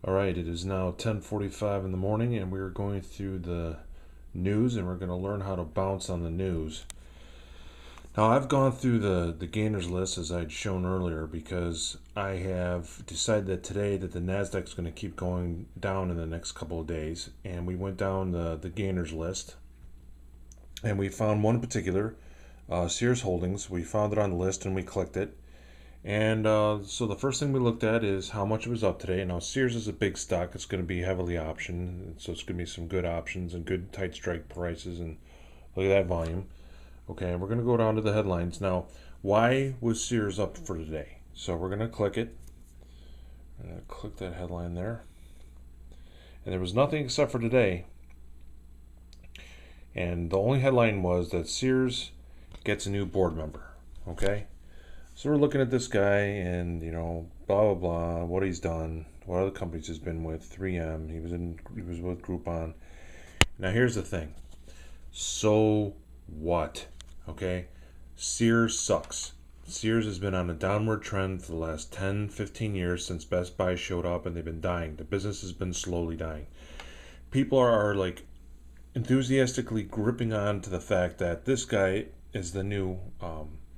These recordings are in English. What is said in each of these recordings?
All right, it is now 10:45 in the morning, and we're going through the news, and we're going to learn how to bounce on the news. Now, I've gone through the gainers list as I'd shown earlier because I have decided that today that the Nasdaq is going to keep going down in the next couple of days, and we went down the gainers list, and we found one in particular, Sears Holdings. We found it on the list, and we clicked it. And so the first thing we looked at is how much it was up today. Now, Sears is a big stock. It's going to be heavily optioned, so it's going to be some good options and good tight strike prices. And look at that volume. Okay, we're going to go down to the headlines. Now, why was Sears up for today? So we're going to click it. I'm going to click that headline there. And there was nothing except for today. And the only headline was that Sears gets a new board member. Okay? So we're looking at this guy and, blah, blah, blah, what he's done, what other companies he's been with, 3M, he was with Groupon. Now here's the thing. So what? Okay? Sears sucks. Sears has been on a downward trend for the last 10, 15 years since Best Buy showed up, and they've been dying. The business has been slowly dying. People are like enthusiastically gripping on to the fact that this guy is the new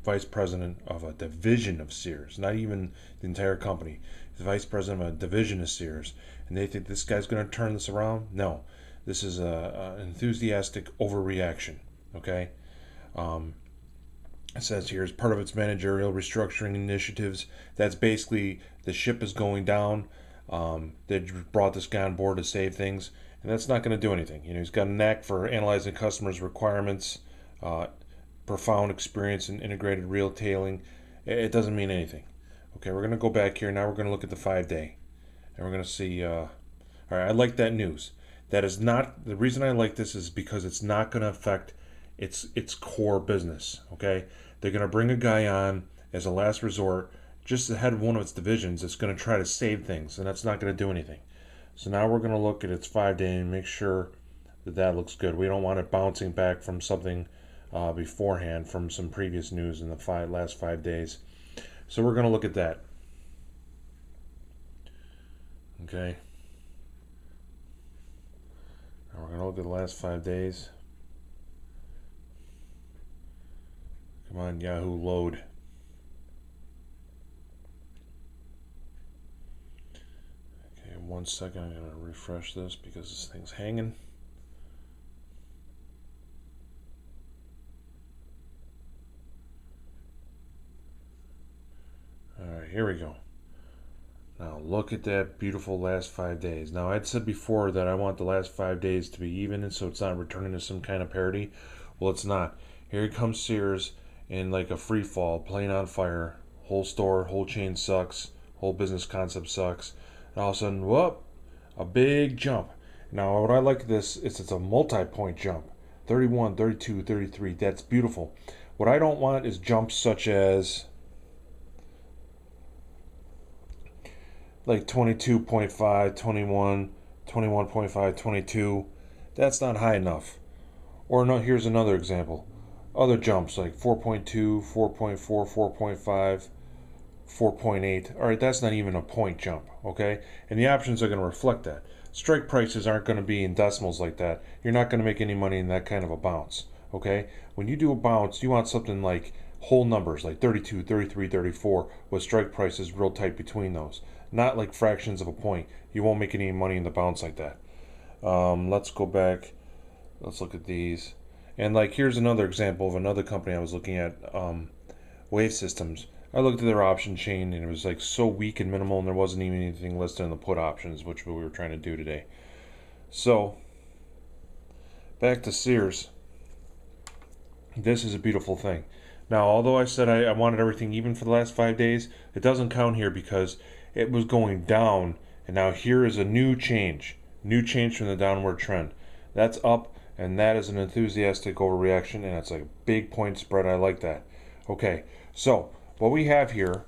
vice president of a division of Sears, not even the entire company. He's the vice president of a division of Sears, and they think this guy's going to turn this around. No, this is an enthusiastic overreaction. Okay, it says here as part of its managerial restructuring initiatives. That's basically the ship is going down. They brought this guy on board to save things, and that's not going to do anything. He's got a knack for analyzing customers' requirements. Profound experience in integrated retailing. It doesn't mean anything. Okay, we're going to go back here. Now we're going to look at the 5-day. And we're going to see, all right, I like that news. That is not, the reason I like this is because it's not going to affect its core business. Okay, they're going to bring a guy on as a last resort, just the head of one of its divisions that's going to try to save things, and that's not going to do anything. So now we're going to look at its 5-day and make sure that looks good. We don't want it bouncing back from something beforehand from some previous news in the last 5 days. So we're going to look at that. Okay. Now we're going to look at the last 5 days. Come on, Yahoo, load. Okay, 1 second. I'm going to refresh this because this thing's hanging. Alright, here we go. Now look at that beautiful last 5 days. Now I'd said before that I want the last 5 days to be even, and so it's not returning to some kind of parity. Well, it's not. Here comes Sears in like a free fall, playing on fire. Whole store, whole chain sucks. Whole business concept sucks. And all of a sudden, whoop, a big jump. Now what I like this is it's a multi-point jump. 31, 32, 33. That's beautiful. What I don't want is jumps such as like 22.5, 21, 21.5, 22. That's not high enough. Or no, here's another example. Other jumps like 4.2, 4.4, 4.5, 4.8. All right, that's not even a point jump, okay? And the options are going to reflect that. Strike prices aren't going to be in decimals like that. You're not going to make any money in that kind of a bounce, okay? When you do a bounce, you want something like whole numbers, like 32, 33, 34, with strike prices real tight between those. Not like fractions of a point. You won't make any money in the bounce like that. Let's go back. Let's look at these. And like here's another example of another company I was looking at, Wave Systems. I looked at their option chain and it was like so weak and minimal, and there wasn't even anything listed in the put options, which we were trying to do today. So back to Sears. This is a beautiful thing. Now, although I said I wanted everything even for the last 5 days, it doesn't count here because it was going down, and now here is a new change from the downward trend. That's up, and that is an enthusiastic overreaction, and it's like a big point spread. I like that. Okay, so what we have here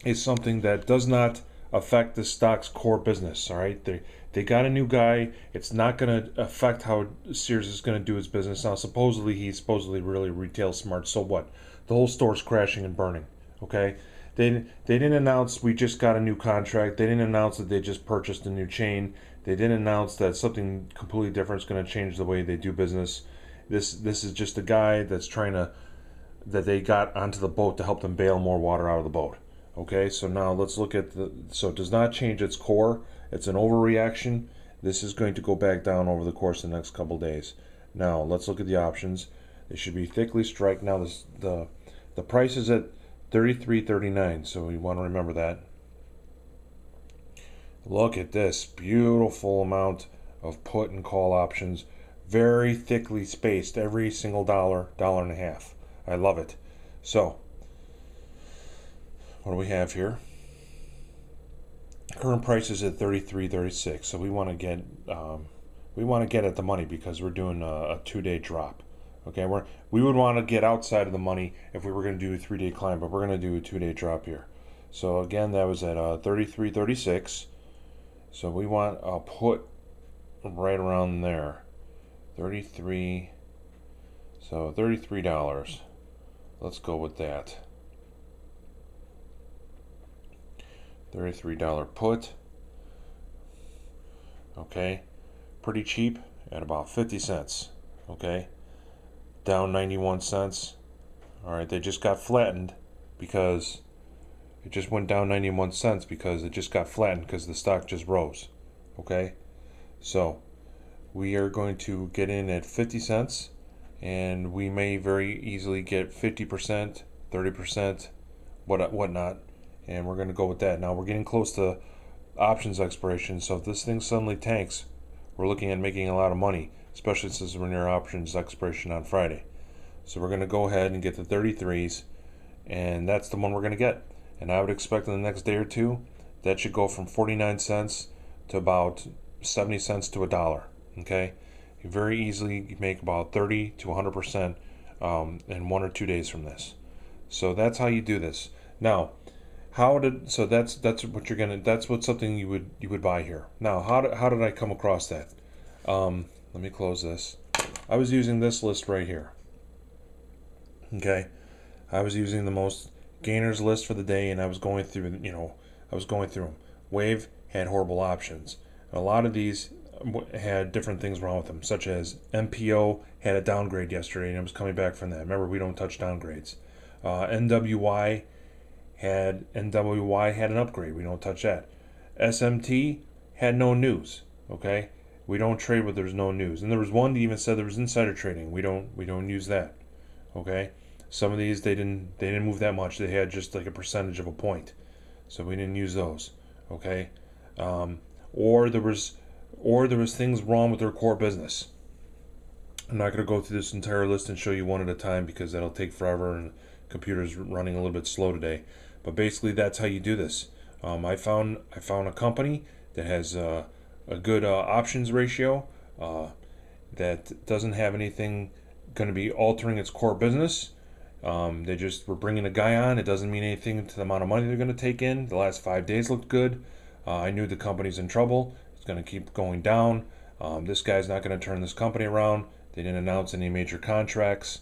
is something that does not affect the stock's core business. All right, they got a new guy. It's not going to affect how Sears is going to do its business. Now, he's supposedly really retail smart. So what? The whole store's crashing and burning. Okay, They didn't announce we just got a new contract. They didn't announce that they just purchased a new chain. They didn't announce that something completely different is going to change the way they do business. This is just a guy that's trying to that they got onto the boat to help them bail more water out of the boat. Okay, so now let's look at so it does not change its core. It's an overreaction. This is going to go back down over the course of the next couple days. Now let's look at the options. They should be thickly strike. Now the price is at 33.39, so you want to remember that. Look at this beautiful amount of put and call options, very thickly spaced, every single dollar, dollar and a half. I love it. So what do we have here? Current price is at 33.36, so we want to get at the money because we're doing a 2-day drop. Okay, we would want to get outside of the money if we were going to do a 3-day climb, but we're going to do a 2-day drop here. So again, that was at 33.36. So we want a put right around there, 33. So $33. Let's go with that. $33 put. Okay, pretty cheap at about 50 cents. Okay, down 91 cents. All right, they just got flattened because it just went down 91 cents because it just got flattened because the stock just rose. Okay, so we are going to get in at 50 cents and we may very easily get 50%, 30%, whatnot. And we're going to go with that. Now we're getting close to options expiration, so if this thing suddenly tanks, we're looking at making a lot of money, especially since we're near options expiration on Friday. So we're going to go ahead and get the 33s, and that's the one we're going to get. And I would expect in the next day or two, that should go from 49 cents to about 70 cents to $1. Okay, you very easily make about 30 to 100% in 1 or 2 days from this. So that's how you do this. Now, that's what you're gonna, that's what something you would buy here. Now, how did I come across that? Let me close this. I was using this list right here. Okay, I was using the most gainers list for the day, and I was going through them. Wave had horrible options. A lot of these had different things wrong with them, such as MPO had a downgrade yesterday, and it was coming back from that. Remember, we don't touch downgrades. NWY had an upgrade. We don't touch that. SMT had no news. Okay, we don't trade where there's no news. And there was one that even said there was insider trading. We don't use that. Okay, some of these they didn't move that much. They had just like a percentage of a point, so we didn't use those. Okay, or there was things wrong with their core business. I'm not going to go through this entire list and show you one at a time because that'll take forever and computer's running a little bit slow today. But basically, that's how you do this. I found a company that has a good options ratio that doesn't have anything going to be altering its core business. They just were bringing a guy on. It doesn't mean anything to the amount of money they're going to take in. The last 5 days looked good. I knew the company's in trouble. It's going to keep going down. This guy's not going to turn this company around. They didn't announce any major contracts,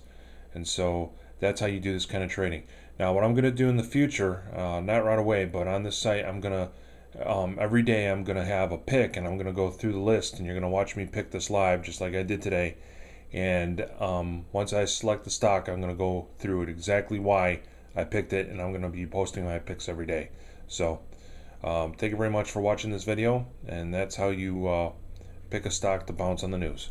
and so that's how you do this kind of trading. Now, what I'm going to do in the future, not right away, but on this site, I'm going to, every day I'm going to have a pick, and I'm going to go through the list, and you're going to watch me pick this live, just like I did today. And once I select the stock, I'm going to go through it exactly why I picked it, and I'm going to be posting my picks every day. So, thank you very much for watching this video, and that's how you pick a stock to bounce on the news.